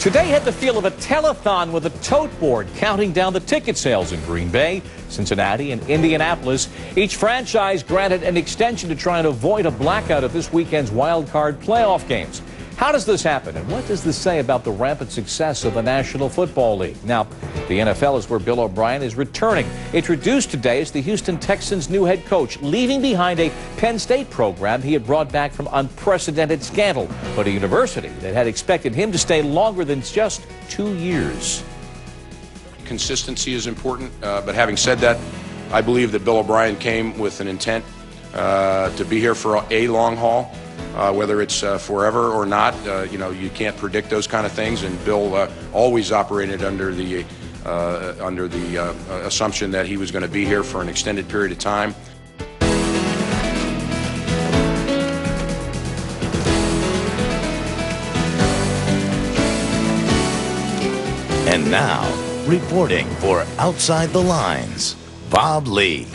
Today had the feel of a telethon with a tote board counting down the ticket sales in Green Bay, Cincinnati, and Indianapolis. Each franchise granted an extension to try and avoid a blackout of this weekend's wild card playoff games. How does this happen, and what does this say about the rampant success of the National Football League? Now, the NFL is where Bill O'Brien is returning. Introduced today as the Houston Texans' new head coach, leaving behind a Penn State program he had brought back from unprecedented scandal, but a university that had expected him to stay longer than just 2 years. Consistency is important, but having said that, I believe that Bill O'Brien came with an intent to be here for a long haul. Whether it's forever or not, you can't predict those kind of things. And Bill always operated under the assumption that he was going to be here for an extended period of time. And now, reporting for Outside the Lines, Bob Lee.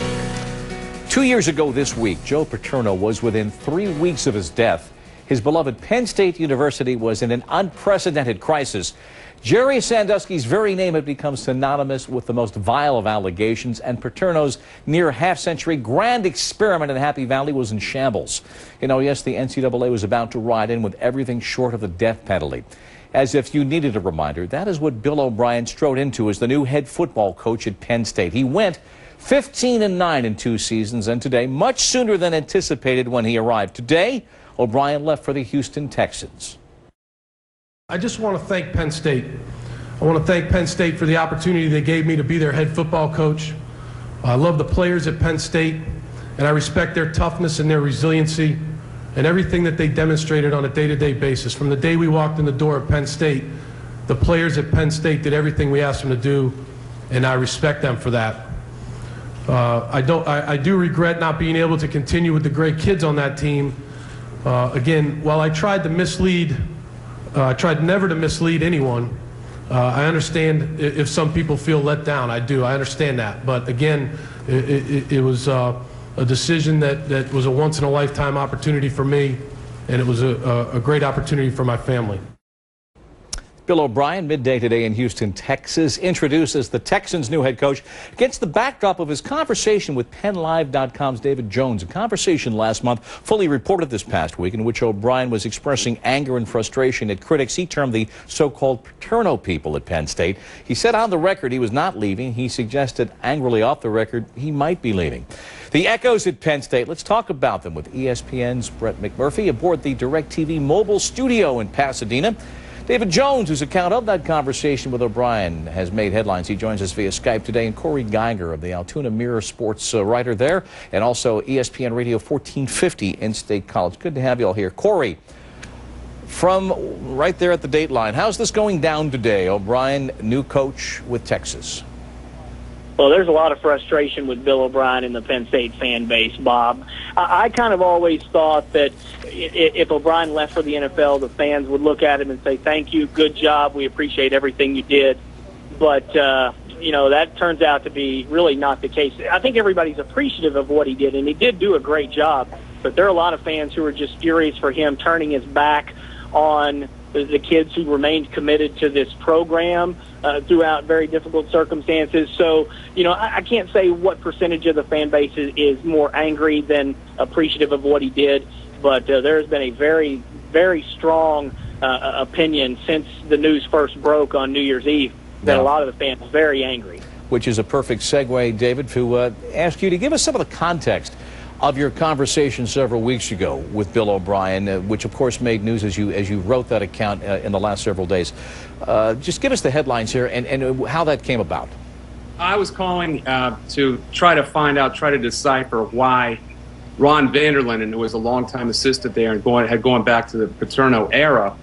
2 years ago this week, Joe Paterno was within 3 weeks of his death. His beloved Penn State University was in an unprecedented crisis. Jerry Sandusky's very name had become synonymous with the most vile of allegations, and Paterno's near half-century grand experiment in Happy Valley was in shambles. You know, yes, the NCAA was about to ride in with everything short of the death penalty. As if you needed a reminder, that is what Bill O'Brien strode into as the new head football coach at Penn State. He went 15-9 in 2 seasons, and today, much sooner than anticipated when he arrived. Today, O'Brien left for the Houston Texans. I just want to thank Penn State. I want to thank Penn State for the opportunity they gave me to be their head football coach. I love the players at Penn State, and I respect their toughness and their resiliency and everything that they demonstrated on a day-to-day basis. From the day we walked in the door at Penn State, the players at Penn State did everything we asked them to do, and I respect them for that. I do regret not being able to continue with the great kids on that team. Again, while I tried to mislead, I tried never to mislead anyone. I understand if some people feel let down. I do. I understand that. But again, it was a decision that was a once-in-a-lifetime opportunity for me, and it was a great opportunity for my family. Bill O'Brien, midday today in Houston, Texas, introduced as the Texans' new head coach against the backdrop of his conversation with PennLive.com's David Jones. A conversation last month, fully reported this past week, in which O'Brien was expressing anger and frustration at critics he termed the so-called Paterno people at Penn State. He said on the record he was not leaving. He suggested angrily off the record he might be leaving. The echoes at Penn State, let's talk about them with ESPN's Brett McMurphy aboard the DirecTV mobile studio in Pasadena. David Jones, whose account of that conversation with O'Brien has made headlines. He joins us via Skype today. And Corey Geiger of the Altoona Mirror Sports writer there, and also ESPN Radio 1450 in State College. Good to have you all here. Corey, from right there at the dateline, how's this going down today? O'Brien, new coach with Texas. Well, there's a lot of frustration with Bill O'Brien and the Penn State fan base, Bob. I kind of always thought that if O'Brien left for the NFL, the fans would look at him and say, thank you, good job, we appreciate everything you did. But, that turns out to be really not the case. I think everybody's appreciative of what he did, and he did do a great job. But there are a lot of fans who are just furious for him turning his back on the kids who remained committed to this program throughout very difficult circumstances. So, I can't say what percentage of the fan base is more angry than appreciative of what he did, but there has been a very, very strong opinion since the news first broke on New Year's Eve that a lot of the fans are very angry. Which is a perfect segue, David, to ask you to give us some of the context of your conversation several weeks ago with Bill O'Brien, which of course made news as you wrote that account in the last several days. Just give us the headlines here and how that came about. I was calling to try to decipher why Ron Vanderlinden, who was a longtime assistant there and had gone back to the Paterno era,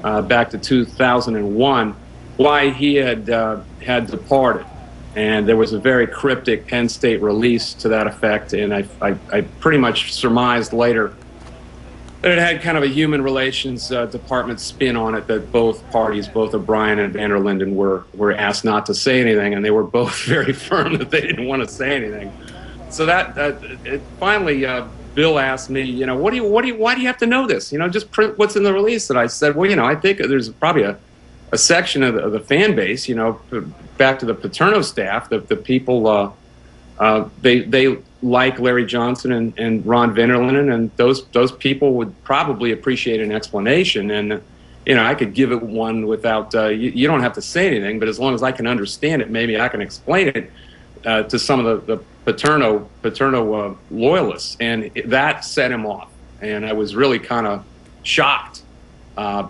back to 2001, why he had departed. And there was a very cryptic Penn State release to that effect, and I pretty much surmised later that it had kind of a human relations department spin on it, that both parties, both O'Brien and Vanderlinden, were asked not to say anything, and they were both very firm that they didn't want to say anything. So finally, Bill asked me, why do you have to know this? Just print what's in the release. And I said, well, I think there's probably a a section of the fan base, back to the Paterno staff, the people, they like Larry Johnson and Ron Vanderlinden, and those people would probably appreciate an explanation. And I could give it one without you don't have to say anything, but as long as I can understand it, maybe I can explain it to some of the Paterno loyalists, and that set him off. And I was really kind of shocked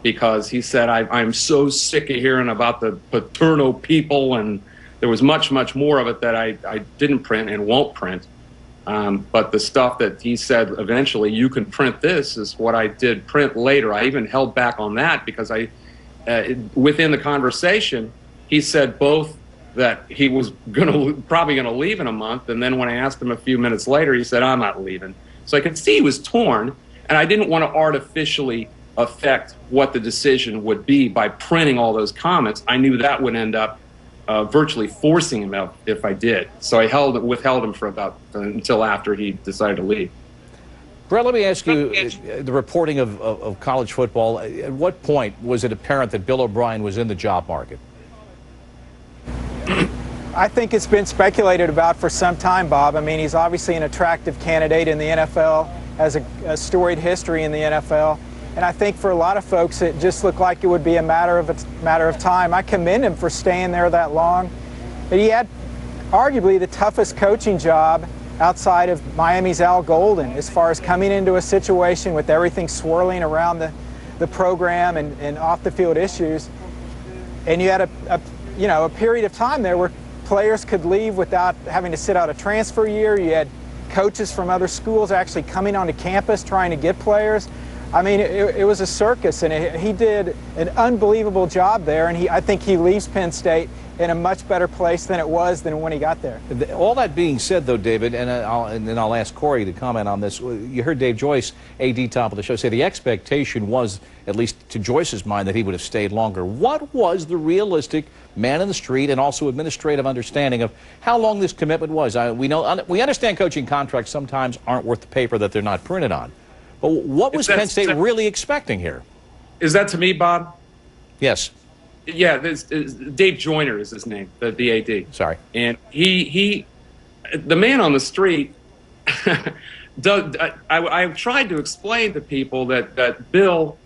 because he said, I'm so sick of hearing about the Paterno people, and there was much more of it that I didn't print and won't print. But the stuff that he said eventually, you can print this, is what I did print later. I even held back on that because within the conversation, he said both that he was probably going to leave in a month, and then when I asked him a few minutes later, he said, I'm not leaving. So I could see he was torn, and I didn't want to artificially affect what the decision would be by printing all those comments. I knew that would end up virtually forcing him out if I did. So I withheld him for about until after he decided to leave. Brett, let me ask you, the reporting of college football, at what point was it apparent that Bill O'Brien was in the job market? I think it's been speculated about for some time, Bob. I mean, he's obviously an attractive candidate in the NFL, has a storied history in the NFL. And I think for a lot of folks, it just looked like it would be a matter of time. I commend him for staying there that long. But he had arguably the toughest coaching job outside of Miami's Al Golden, as far as coming into a situation with everything swirling around the program and off-the-field issues. And you had a period of time there where players could leave without having to sit out a transfer year. You had coaches from other schools actually coming onto campus trying to get players. I mean, it was a circus, and he did an unbelievable job there, and I think he leaves Penn State in a much better place than it was than when he got there. All that being said, though, David, and then I'll ask Corey to comment on this. You heard Dave Joyce, AD top of the show, say the expectation was, at least to Joyce's mind, that he would have stayed longer. What was the realistic man in the street and also administrative understanding of how long this commitment was? We understand coaching contracts sometimes aren't worth the paper that they're not printed on. But what was Penn State really expecting here? Is that to me, Bob? Yes. Yeah, Dave Joyner is his name, the AD. Sorry. And the man on the street, I tried to explain to people that Bill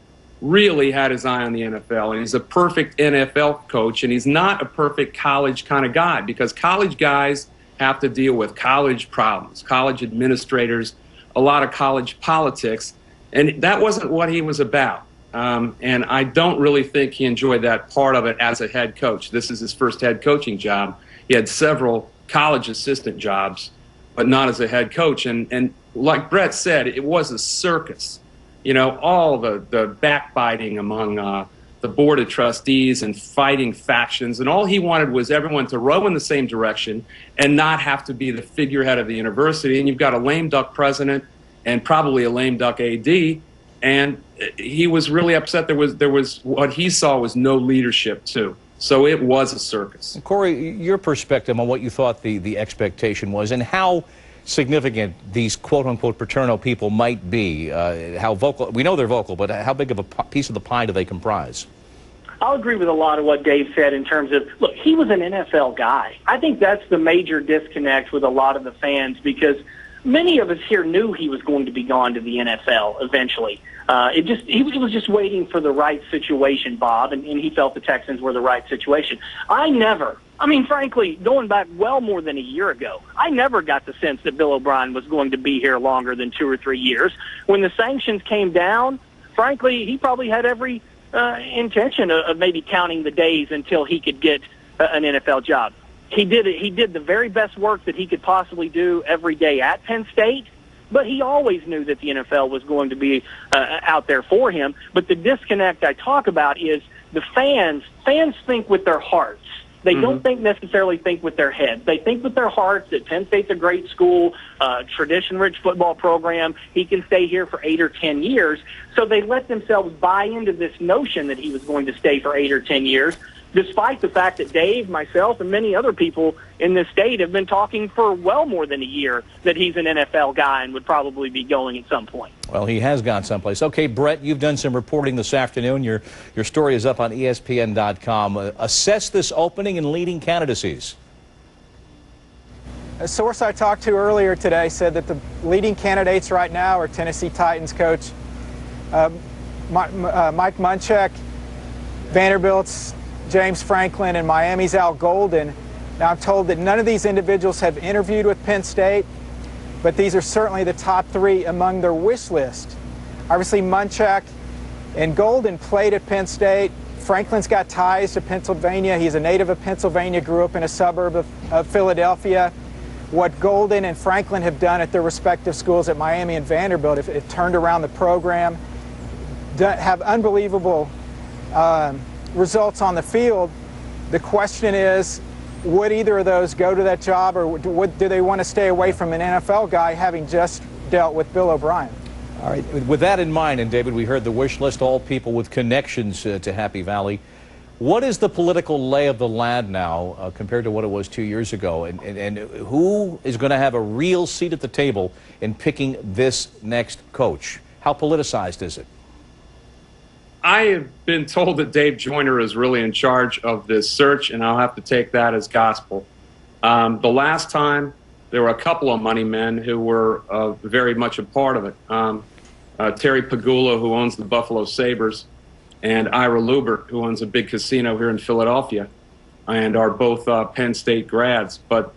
really had his eye on the NFL, and he's a perfect NFL coach, and he's not a perfect college kind of guy, because college guys have to deal with college problems, college administrators, a lot of college politics, and that wasn't what he was about. And I don't really think he enjoyed that part of it as a head coach. This is his first head coaching job. He had several college assistant jobs, but not as a head coach. And like Brett said, it was a circus. All the backbiting among the board of trustees and fighting factions. And all he wanted was everyone to row in the same direction and not have to be the figurehead of the university. And you've got a lame duck president and probably a lame duck AD. And he was really upset. There was what he saw was no leadership too. So it was a circus. Corey, your perspective on what you thought the expectation was and how significant these quote-unquote Paterno people might be, how vocal, we know they're vocal, but how big of a piece of the pie do they comprise? I'll agree with a lot of what Dave said in terms of, look, he was an NFL guy. I think that's the major disconnect with a lot of the fans, because many of us here knew he was going to be gone to the NFL eventually. He was just waiting for the right situation, Bob, and he felt the Texans were the right situation. Frankly, going back well more than a year ago, I never got the sense that Bill O'Brien was going to be here longer than 2 or 3 years. When the sanctions came down, frankly, he probably had every intention of maybe counting the days until he could get an NFL job. He did the very best work that he could possibly do every day at Penn State, but he always knew that the NFL was going to be out there for him. But the disconnect I talk about is the fans. Fans think with their hearts. They don't necessarily think with their heads. They think with their hearts that Penn State's a great school, tradition-rich football program. He can stay here for 8 or 10 years. So they let themselves buy into this notion that he was going to stay for 8 or 10 years. despite the fact that Dave, myself, and many other people in this state have been talking for well more than a year that he's an NFL guy and would probably be going at some point. Well, he has gone someplace. Okay, Brett, you've done some reporting this afternoon. Your story is up on ESPN.com. Assess this opening and leading candidacies. A source I talked to earlier today said that the leading candidates right now are Tennessee Titans coach Mike Munchak, Vanderbilt's James Franklin, and Miami's Al Golden. Now, I'm told that none of these individuals have interviewed with Penn State, but these are certainly the top three among their wish list. Obviously, Munchak and Golden played at Penn State. Franklin's got ties to Pennsylvania. He's a native of Pennsylvania, grew up in a suburb of Philadelphia. What Golden and Franklin have done at their respective schools at Miami and Vanderbilt, have turned around the program, have unbelievable results on the field. The question is, would either of those go to that job, or do they want to stay away from an NFL guy having just dealt with Bill O'Brien? All right, with that in mind, and David, we heard the wish list, all people with connections to Happy Valley. What is the political lay of the land now compared to what it was 2 years ago? And who is going to have a real seat at the table in picking this next coach? How politicized is it? I have been told that Dave Joyner is really in charge of this search, and I'll have to take that as gospel. The last time, there were a couple of money men who were very much a part of it. Terry Pagula, who owns the Buffalo Sabres, and Ira Lubert, who owns a big casino here in Philadelphia, and are both Penn State grads. But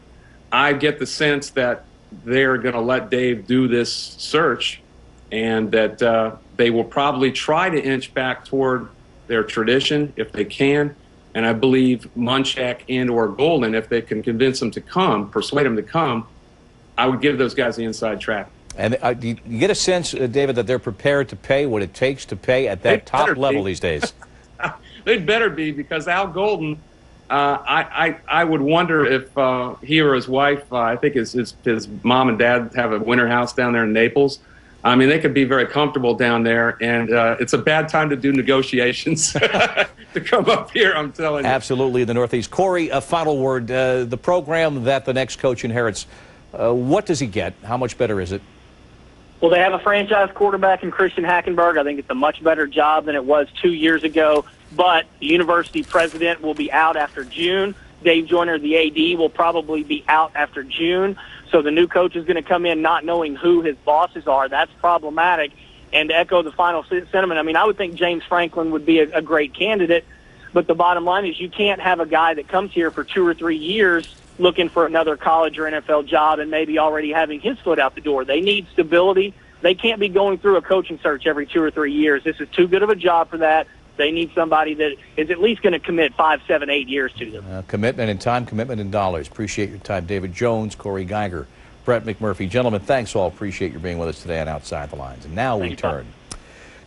I get the sense that they're going to let Dave do this search, and that they will probably try to inch back toward their tradition if they can. And I believe Munchak and or Golden, if they can convince them to come, persuade them to come, I would give those guys the inside track. And do you get a sense, David, that they're prepared to pay what it takes to pay at that top level these days? They'd better be, because Al Golden, I would wonder if he or his wife, I think his mom and dad have a winter house down there in Naples. I mean, they could be very comfortable down there, and it's a bad time to do negotiations to come up here, I'm telling you. Absolutely, in the Northeast. Corey, a final word. The program that the next coach inherits, what does he get? How much better is it? Well, they have a franchise quarterback in Christian Hackenberg. I think it's a much better job than it was 2 years ago, but the university president will be out after June. Dave Joyner, the AD, will probably be out after June. So the new coach is going to come in not knowing who his bosses are. That's problematic. And to echo the final sentiment, I mean, I would think James Franklin would be a great candidate, but the bottom line is you can't have a guy that comes here for 2 or 3 years looking for another college or NFL job and maybe already having his foot out the door. They need stability. They can't be going through a coaching search every 2 or 3 years. This is too good of a job for that. They need somebody that is at least going to commit 5, 7, 8 years to them. Commitment in time, commitment in dollars. Appreciate your time. David Jones, Corey Geiger, Brett McMurphy. Gentlemen, thanks all. Appreciate your being with us today on Outside the Lines. And now we turn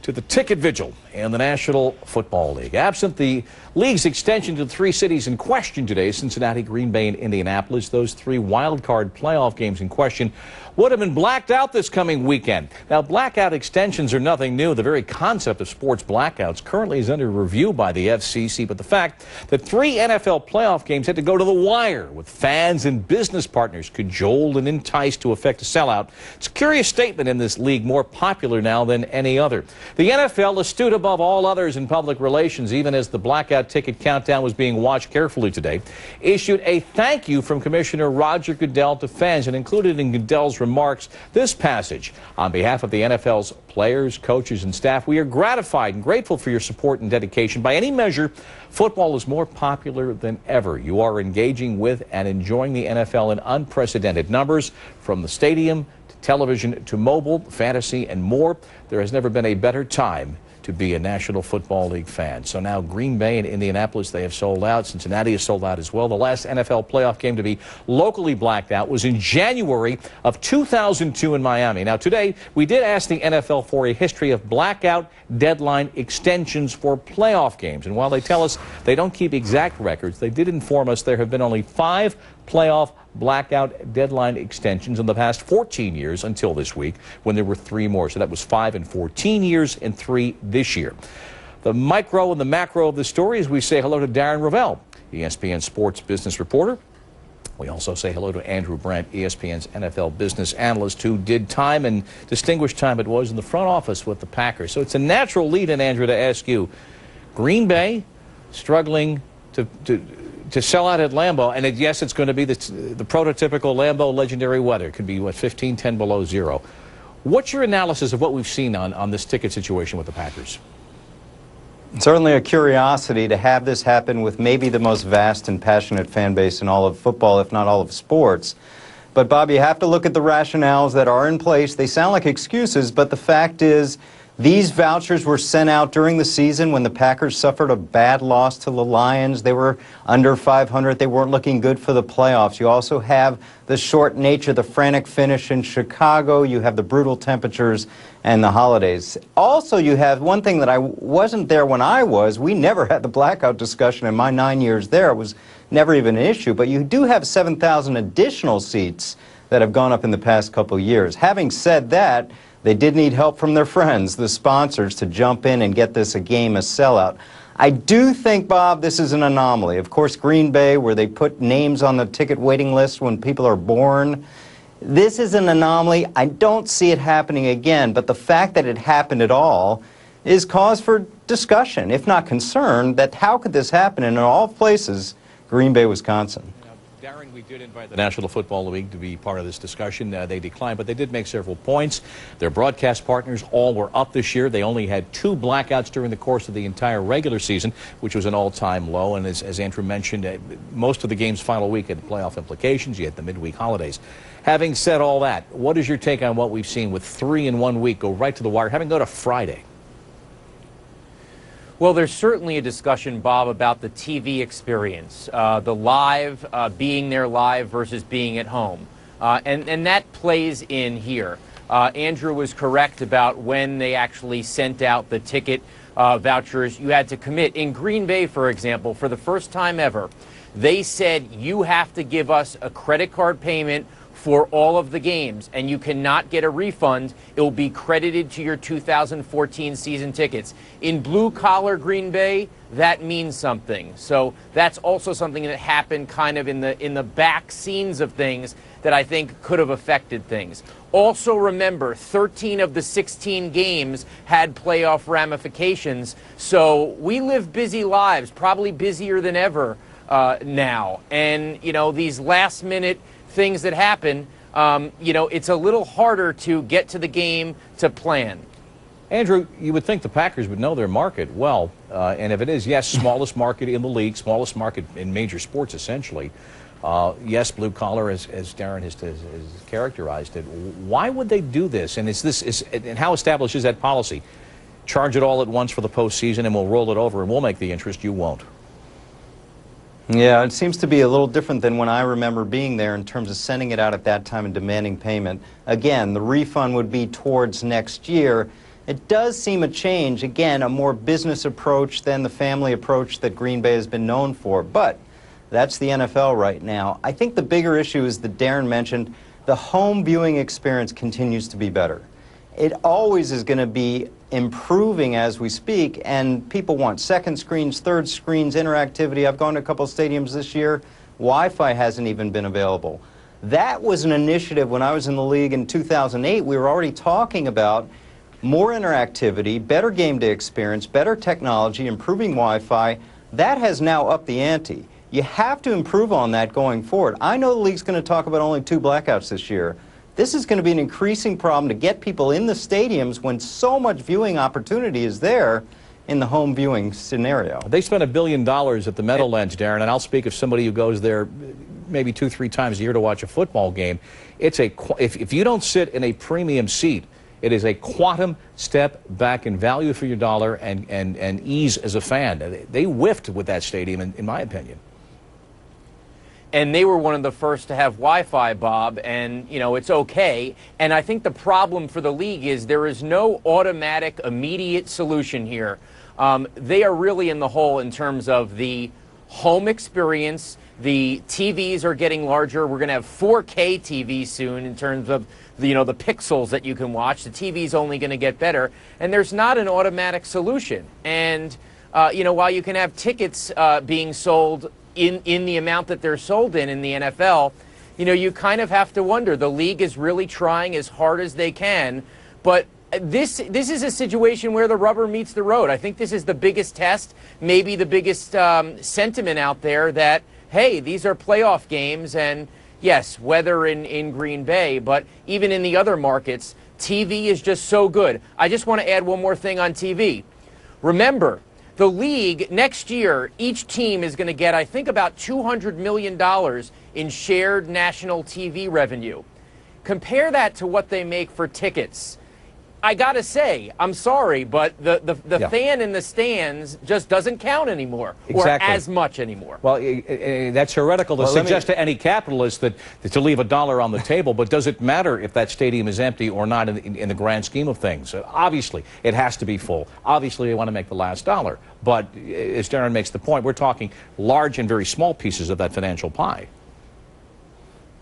to the ticket vigil in the National Football League. Absent the league's extension to the 3 cities in question today, Cincinnati, Green Bay, and Indianapolis, those 3 wild card playoff games in question would have been blacked out this coming weekend. Now, blackout extensions are nothing new. The very concept of sports blackouts currently is under review by the FCC, but the fact that 3 NFL playoff games had to go to the wire with fans and business partners cajoled and enticed to effect a sellout, it's a curious statement in this league more popular now than any other. The NFL, astute above all others in public relations, even as the blackout ticket countdown was being watched carefully today, issued a thank you from Commissioner Roger Goodell to fans, and included in Goodell's remarks this passage. On behalf of the NFL's players, coaches, and staff, we are gratified and grateful for your support and dedication. By any measure, football is more popular than ever. You are engaging with and enjoying the NFL in unprecedented numbers, from the stadium to television to mobile, fantasy, and more. There has never been a better time to be a National Football League fan. So now Green Bay and Indianapolis, they have sold out. Cincinnati has sold out as well. The last NFL playoff game to be locally blacked out was in January of 2002 in Miami. Now today, we did ask the NFL for a history of blackout deadline extensions for playoff games. And while they tell us they don't keep exact records, they did inform us there have been only 5 playoff blackout deadline extensions in the past 14 years until this week, when there were 3 more. So that was 5 in 14 years and 3 this year. The micro and the macro of the story as we say hello to Darren Ravel, ESPN sports business reporter. We also say hello to Andrew Brandt, ESPN's NFL business analyst, who did time, and distinguished time it was, in the front office with the Packers. So it's a natural lead-in, Andrew, to ask you, Green Bay struggling to sell out at Lambeau, and yes, it's going to be the prototypical Lambeau legendary weather. It could be, what, 15, 10 below zero. What's your analysis of what we've seen on this ticket situation with the Packers? Certainly a curiosity to have this happen with maybe the most vast and passionate fan base in all of football, if not all of sports. But, Bob, you have to look at the rationales that are in place. They sound like excuses, but the fact is these vouchers were sent out during the season when the Packers suffered a bad loss to the Lions. They were under 500. They weren't looking good for the playoffs. You also have the short nature, the frantic finish in Chicago. You have the brutal temperatures and the holidays. Also, you have one thing that I wasn't there when I was. We never had the blackout discussion in my 9 years there. It was never even an issue. But you do have 7,000 additional seats that have gone up in the past couple of years. Having said that, they did need help from their friends, the sponsors, to jump in and get this a sellout. I do think, Bob, this is an anomaly. Of course, Green Bay, where they put names on the ticket waiting list when people are born, this is an anomaly. I don't see it happening again, but the fact that it happened at all is cause for discussion, if not concern, that how could this happen in all places, Green Bay, Wisconsin. Darren, we did invite the National Football League to be part of this discussion. They declined, but they did make several points. Their broadcast partners all were up this year. They only had 2 blackouts during the course of the entire regular season, which was an all-time low. And as Andrew mentioned, most of the game's final week had playoff implications. You had the midweek holidays. Having said all that, what is your take on what we've seen with 3 in 1 week go right to the wire, having go to Friday? Well, there's certainly a discussion, Bob, about the TV experience, the live, being there live versus being at home. And that plays in here. Andrew was correct about when they actually sent out the ticket vouchers. You had to commit. In Green Bay, for example, for the first time ever, they said you have to give us a credit card payment for all of the games, and you cannot get a refund. It will be credited to your 2014 season tickets. In blue-collar Green Bay, that means something. So that's also something that happened kind of in the back scenes of things that I think could have affected things. Also remember, 13 of the 16 games had playoff ramifications, so we live busy lives, probably busier than ever now. And, you know, these last-minute things that happen, you know, it's a little harder to get to the game to plan. Andrew, you would think the Packers would know their market well, and if it is, yes, smallest market in the league, smallest market in major sports, essentially. Yes, blue collar, as Darren has characterized it. Why would they do this? And and how established is that policy? Charge it all at once for the postseason, and we'll roll it over, and we'll make the interest. You won't. Yeah, it seems to be a little different than when I remember being there in terms of sending it out at that time and demanding payment. Again, the refund would be towards next year. It does seem a change, again, a more business approach than the family approach that Green Bay has been known for. But that's the NFL right now. I think the bigger issue is that Darren mentioned the home viewing experience continues to be better. It always is going to be improving as we speak, and people want second screens, third screens, interactivity. I've gone to a couple of stadiums this year. Wi-Fi hasn't even been available. That was an initiative when I was in the league in 2008. We were already talking about more interactivity, better game day experience, better technology, improving Wi-Fi. That has now upped the ante. You have to improve on that going forward. I know the league's going to talk about only 2 blackouts this year. This is going to be an increasing problem to get people in the stadiums when so much viewing opportunity is there in the home viewing scenario. They spent $1 billion at the Meadowlands, Darren, and I'll speak of somebody who goes there maybe 2-3 times a year to watch a football game. It's if you don't sit in a premium seat, it is a quantum step back in value for your dollar and ease as a fan. They whiffed with that stadium, in my opinion. And they were one of the first to have Wi-Fi, Bob, and, you know, it's okay. And I think the problem for the league is there is no automatic, immediate solution here. They are really in the hole in terms of the home experience. The TVs are getting larger. We're going to have 4K TVs soon in terms of the pixels that you can watch. The TV's only going to get better, and there's not an automatic solution. And while you can have tickets being sold in the amount that they're sold in the NFL, you kind of have to wonder. The league is really trying as hard as they can, but this is a situation where the rubber meets the road. I think this is the biggest test, maybe the biggest sentiment out there that, hey, these are playoff games, and yes, weather in Green Bay, but even in the other markets, TV is just so good. I just want to add one more thing on TV. Remember, the league, next year, each team is going to get, I think, about $200 million in shared national TV revenue. Compare that to what they make for tickets. I got to say, I'm sorry, but the fan in the stands just doesn't count anymore, exactly. Or as much anymore. Well, that's heretical to suggest to any capitalist that to leave $1 on the table, but does it matter if that stadium is empty or not in the grand scheme of things? Obviously, it has to be full. Obviously, they want to make the last dollar. But as Darren makes the point, we're talking large and very small pieces of that financial pie.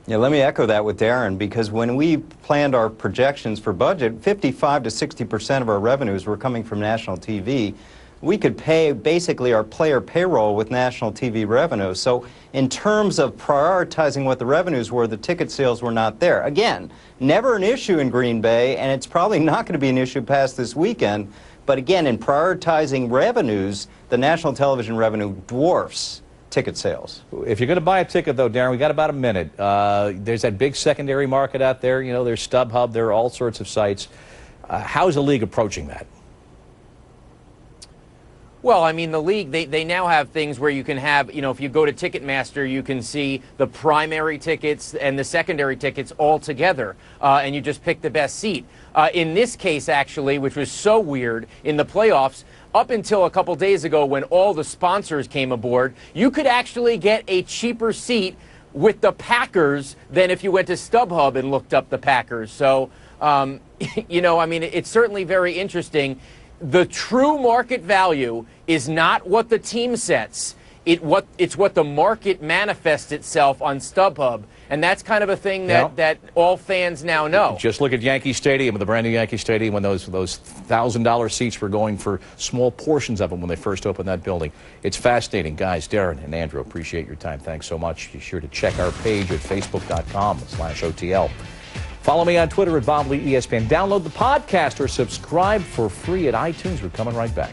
Yeah, let me echo that with Darren, because when we planned our projections for budget, 55 to 60% of our revenues were coming from national TV. We could pay basically our player payroll with national TV revenue. So in terms of prioritizing what the revenues were, the ticket sales were not there. Again, never an issue in Green Bay, and it's probably not going to be an issue past this weekend. But again, in prioritizing revenues, the national television revenue dwarfs ticket sales. If you're going to buy a ticket, though, Darren, we got about a minute. There's that big secondary market out there. There's StubHub. There are all sorts of sites. How's the league approaching that? Well, I mean, the league, they now have things where you can have, if you go to Ticketmaster, you can see the primary tickets and the secondary tickets all together, and you just pick the best seat. In this case, actually, which was so weird, in the playoffs, up until a couple days ago when all the sponsors came aboard, you could actually get a cheaper seat with the Packers than if you went to StubHub and looked up the Packers. So, I mean, it's certainly very interesting. The true market value is not what the team sets. It's what the market manifests itself on StubHub. And that's kind of a thing that all fans now know. Just look at Yankee Stadium, the brand new Yankee Stadium, when those $1,000 seats were going for small portions of them when they first opened that building. It's fascinating. Guys, Darren and Andrew, appreciate your time. Thanks so much. Be sure to check our page at facebook.com/OTL. Follow me on Twitter at Bob Lee ESPN. Download the podcast or subscribe for free at iTunes. We're coming right back.